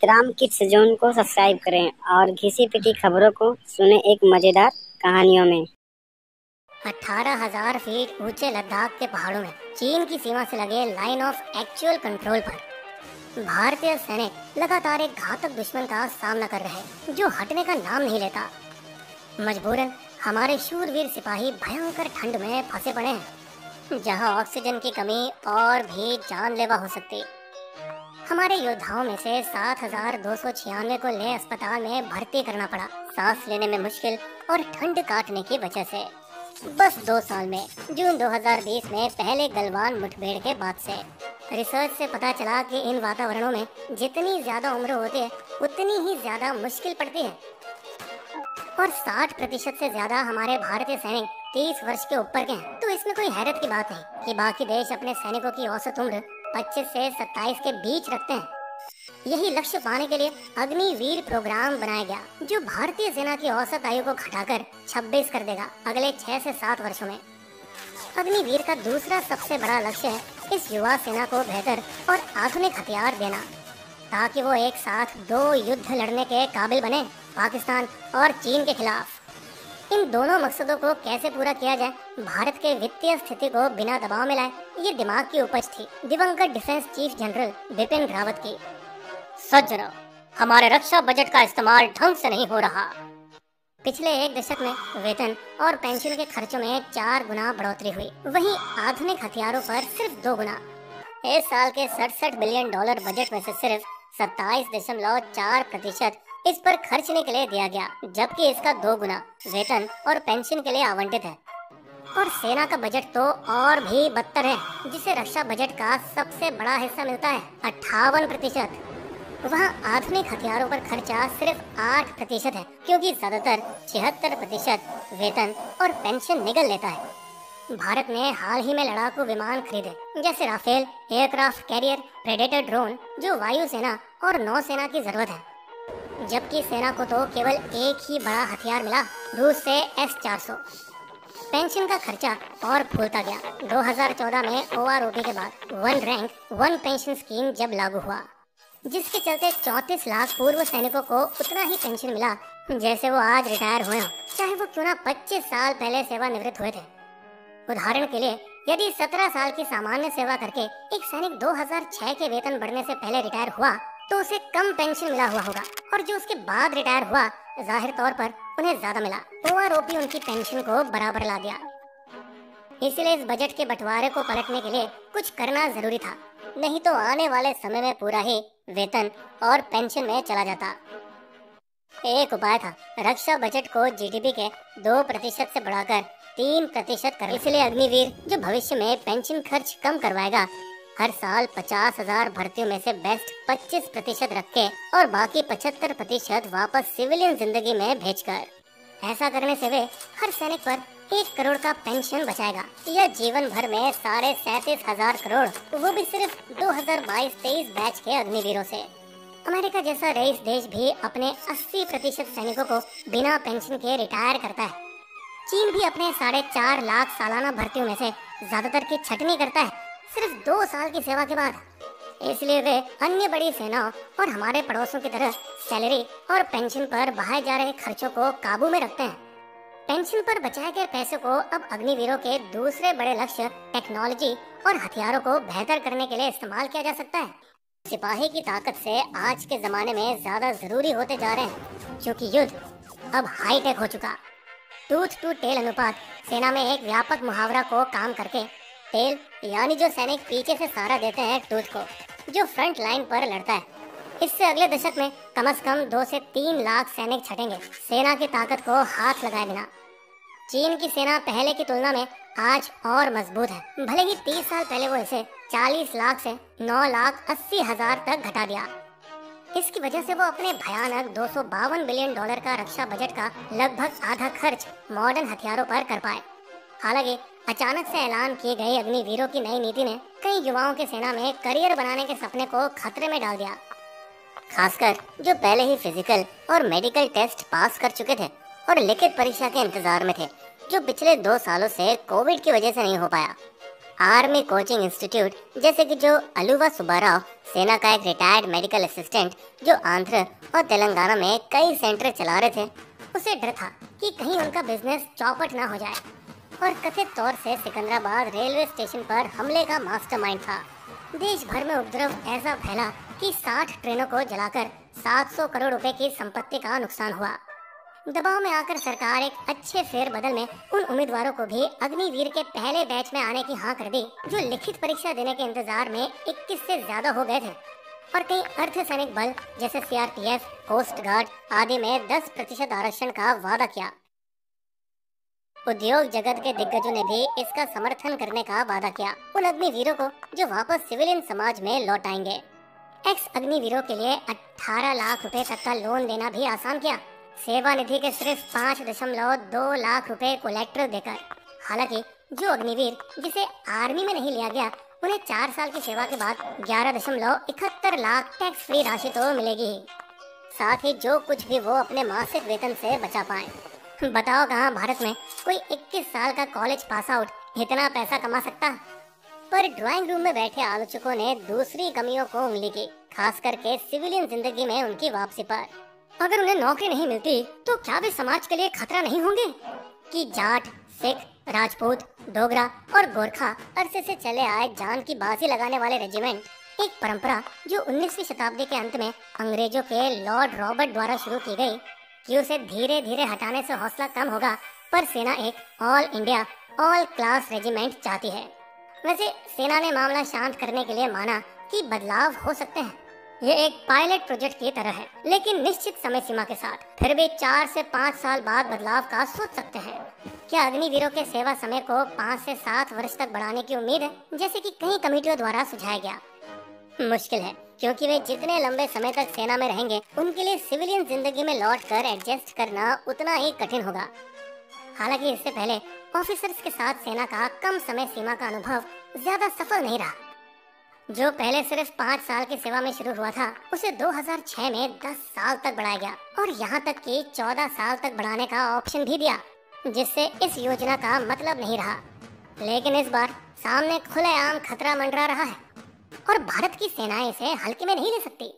विक्राम kids zone को subscribe करें और घिसी पिटी खबरों को सुने एक मजेदार कहानियों में। 18,000 फीट ऊंचे लद्दाख के पहाड़ों में चीन की सीमा से लगे लाइन ऑफ एक्चुअल कंट्रोल पर भारतीय सैनिक लगातार एक घातक दुश्मन का सामना कर रहे जो हटने का नाम नहीं लेता। मजबूरन हमारे शूरवीर सिपाही भयंकर ठंड में फंसे पड़े हैं, जहां ऑक्सीजन की कमी और भी जानलेवा हो सकती। हमारे योद्धाओं में से 7,296 को ले अस्पताल में भर्ती करना पड़ा, सांस लेने में मुश्किल और ठंड काटने की वजह से। बस 2 साल में जून 2020 में पहले गलवान मुठभेड़ के बाद से रिसर्च से पता चला कि इन वातावरणों में जितनी ज्यादा उम्र होती है उतनी ही ज्यादा मुश्किल पड़ती है। और 60% से ज्यादा हमारे भारतीय सैनिक 30 वर्ष के ऊपर के हैं। तो इसमें कोई हैरत की बात नहीं कि बाकी देश अपने सैनिकों की औसत उम्र 25 से 27 के बीच रखते हैं। यही लक्ष्य पाने के लिए अग्निवीर प्रोग्राम बनाया गया, जो भारतीय सेना की औसत आयु को घटाकर 26 कर देगा अगले 6 से 7 वर्षों में। अग्निवीर का दूसरा सबसे बड़ा लक्ष्य है इस युवा सेना को बेहतर और आधुनिक हथियार देना, ताकि वो एक साथ 2 युद्ध लड़ने के काबिल बने, पाकिस्तान और चीन के खिलाफ। इन दोनों मकसदों को कैसे पूरा किया जाए, भारत के वित्तीय स्थिति को बिना दबाव में लाए, ये दिमाग की उपज थी दिवंगत defence chief general Bipin Rawat की। सज्जनों, हमारे रक्षा बजट का इस्तेमाल ढंग से नहीं हो रहा। पिछले 1 दशक में वेतन और पेंशन के खर्चों में 4 गुना बढ़ोतरी हुई, वहीं आधुनिक हथियारों पर सिर्फ 2 गुना। इस साल के $67 बिलियन बजट में से सिर्फ 27.4% इस पर खर्चने के लिए दिया गया, जबकि इसका 2 गुना वेतन और पेंशन के लिए आवंटित है। और सेना का बजट तो और भी बदतर है, जिसे रक्षा बजट का सबसे बड़ा हिस्सा मिलता है 58%। वहाँ आधुनिक हथियारों पर खर्चा सिर्फ 8% है, क्योंकि ज्यादातर 76% वेतन और पेंशन निगल लेता है। भारत ने हाल ही में लड़ाकू विमान खरीदे, जैसे Rafale aircraft carrier, Predator drone, जो वायुसेना और नौसेना की जरूरत है, जबकि सेना को तो केवल एक ही बड़ा हथियार मिला, रूस से S-400। पेंशन का खर्चा और फूलता गया। 2014 में OROP के बाद 1 रैंक 1 पेंशन स्कीम जब लागू हुआ, जिसके चलते 34 लाख पूर्व सैनिकों को उतना ही पेंशन मिला जैसे वो आज रिटायर हुए हों, चाहे वो क्यों ना 25 साल पहले सेवानिवृत्त हुए थे। उदाहरण के लिए, यदि 17 साल की सामान्य सेवा करके एक सैनिक 2006 के वेतन बढ़ने से पहले रिटायर हुआ तो उसे कम पेंशन मिला हुआ होगा, और जो उसके बाद रिटायर हुआ जाहिर तौर पर उन्हें ज्यादा मिला। OROP उनकी पेंशन को बराबर ला दिया। इसलिए इस बजट के बंटवारे को पलटने के लिए कुछ करना जरूरी था, नहीं तो आने वाले समय में पूरा ही वेतन और पेंशन में चला जाता। एक उपाय था रक्षा बजट को GDP के 2% से बढ़ाकर 3% कर। इसलिए अग्निवीर, जो भविष्य में पेंशन खर्च कम करवाएगा, हर साल 50,000 भर्तियों में से बेस्ट 25% रख के और बाकी 75% वापस सिविलियन जिंदगी में भेजकर। ऐसा करने से वे हर सैनिक पर 1 करोड़ का पेंशन बचाएगा, या जीवन भर में 37,500 करोड़, वो भी सिर्फ 2022-23 बैच के अग्निवीरों से। अमेरिका जैसा रईस देश भी अपने 80% सैनिकों को बिना पेंशन के रिटायर करता है। चीन भी अपने 4.5 लाख सालाना भर्तियों में से ज्यादातर की छटनी करता है सिर्फ 2 साल की सेवा के बाद। इसलिए वे अन्य बड़ी सेनाओं और हमारे पड़ोसियों की तरह सैलरी और पेंशन पर बहाए जा रहे खर्चों को काबू में रखते हैं। पेंशन पर बचाए गए पैसों को अब अग्निवीरों के दूसरे बड़े लक्ष्य टेक्नोलॉजी और हथियारों को बेहतर करने के लिए इस्तेमाल किया जा सकता है। सिपाही की ताकत से आज के जमाने में ज्यादा जरूरी होते जा रहे हैं, क्योंकि युद्ध अब हाईटेक हो चुका। टूथ टू टेल अनुपात सेना में एक व्यापक मुहावरा को काम करके टेल, यानी जो सैनिक पीछे से सहारा देते हैं टूथ को, जो फ्रंट लाइन पर लड़ता है, इससे अगले दशक में कम से कम 2 से 3 लाख सैनिक छटेंगे, सेना की ताकत को हाथ लगाए बिना। चीन की सेना पहले की तुलना में आज और मजबूत है, भले ही 30 साल पहले वो इसे 40 लाख से 9,80,000 तक घटा दिया। इसकी वजह से वो अपने भयानक $252 बिलियन का रक्षा बजट का लगभग आधा खर्च मॉडर्न हथियारों पर कर पाए। हालांकि अचानक से ऐलान किए गए अग्निवीरों की नई नीति ने कई युवाओं के सेना में करियर बनाने के सपने को खतरे में डाल दिया, खासकर जो पहले ही फिजिकल और मेडिकल टेस्ट पास कर चुके थे और लिखित परीक्षा के इंतजार में थे, जो पिछले 2 सालों से कोविड की वजह से नहीं हो पाया। आर्मी कोचिंग इंस्टीट्यूट, जैसे कि जो अलुवा सुब्बाराव, सेना का एक रिटायर्ड मेडिकल असिस्टेंट जो आंध्र और तेलंगाना में कई सेंटर चला रहे थे, उसे डर था कि कहीं उनका बिजनेस चौपट ना हो जाए और कथित तौर से सिकंदराबाद रेलवे स्टेशन पर हमले का मास्टरमाइंड था। देश भर में उपद्रव ऐसा फैला कि 60 ट्रेनों को जलाकर 700 करोड़ रुपए की संपत्ति का नुकसान हुआ। दबाव में आकर सरकार एक अच्छे फेरबदल में उन उम्मीदवारों को भी अग्निवीर के पहले बैच में आने की हाँ कर दी जो लिखित परीक्षा देने के इंतजार में 21 से ज्यादा हो गए थे और कई अर्धसैनिक बल जैसे सीआरपीएफ, कोस्ट गार्ड आदि में 10% आरक्षण का वादा किया। उद्योग जगत के दिग्गजों ने भी इसका समर्थन करने का वादा किया उन अग्निवीरों को जो वापस सिविलियन समाज में लौट आएंगे। एक्स अग्निवीरों के लिए 18 लाख रुपए तक का लोन देना भी आसान किया, सेवा निधि के सिर्फ 5.2 लाख रुपए कोलेक्ट्रल देकर। हालांकि जो अग्निवीर जिसे आर्मी में नहीं लिया गया उन्हें 4 साल की सेवा के बाद 11.71 लाख टैक्स फ्री राशि तो मिलेगी ही, साथ ही जो कुछ भी वो अपने मासिक वेतन से बचा पाए। बताओ कहाँ भारत में कोई 21 साल का कॉलेज पास आउट इतना पैसा कमा सकता। पर ड्राइंग रूम में बैठे आलोचकों ने दूसरी कमियों को उंगली की, खास करके सिविलियन जिंदगी में उनकी वापसी पर। अगर उन्हें नौकरी नहीं मिलती तो क्या वे समाज के लिए खतरा नहीं होंगे कि जाट, सिख, राजपूत, डोगरा और गोरखा अरसे से चले आए जान की बाजी लगाने वाले रेजिमेंट, एक परंपरा जो 19वीं शताब्दी के अंत में अंग्रेजों के लॉर्ड रॉबर्ट द्वारा शुरू की गई, कि उसे धीरे धीरे हटाने से हौसला कम होगा, पर सेना एक all India all class regiment चाहती है। वैसे सेना ने मामला शांत करने के लिए माना कि बदलाव हो सकते हैं, ये एक पायलट प्रोजेक्ट की तरह है, लेकिन निश्चित समय सीमा के साथ। फिर भी 4 से 5 साल बाद बदलाव का सोच सकते हैं। क्या अग्निवीरों के सेवा समय को 5 से 7 वर्ष तक बढ़ाने की उम्मीद है, जैसे कि कई कमेटियों द्वारा सुझाया गया? मुश्किल है, क्योंकि वे जितने लंबे समय तक सेना में रहेंगे उनके लिए सिविलियन जिंदगी में लौटकर एडजस्ट करना उतना ही कठिन होगा। हालांकि इससे पहले ऑफिसर्स के साथ सेना का कम समय सीमा का अनुभव ज्यादा सफल नहीं रहा। जो पहले सिर्फ 5 साल की सेवा में शुरू हुआ था, उसे 2006 में 10 साल तक बढ़ाया गया और यहाँ तक कि 14 साल तक बढ़ाने का ऑप्शन भी दिया, जिससे इस योजना का मतलब नहीं रहा। लेकिन इस बार सामने खुलेआम खतरा मंडरा रहा है और भारत की सेनाएं इसे हल्के में नहीं ले सकती।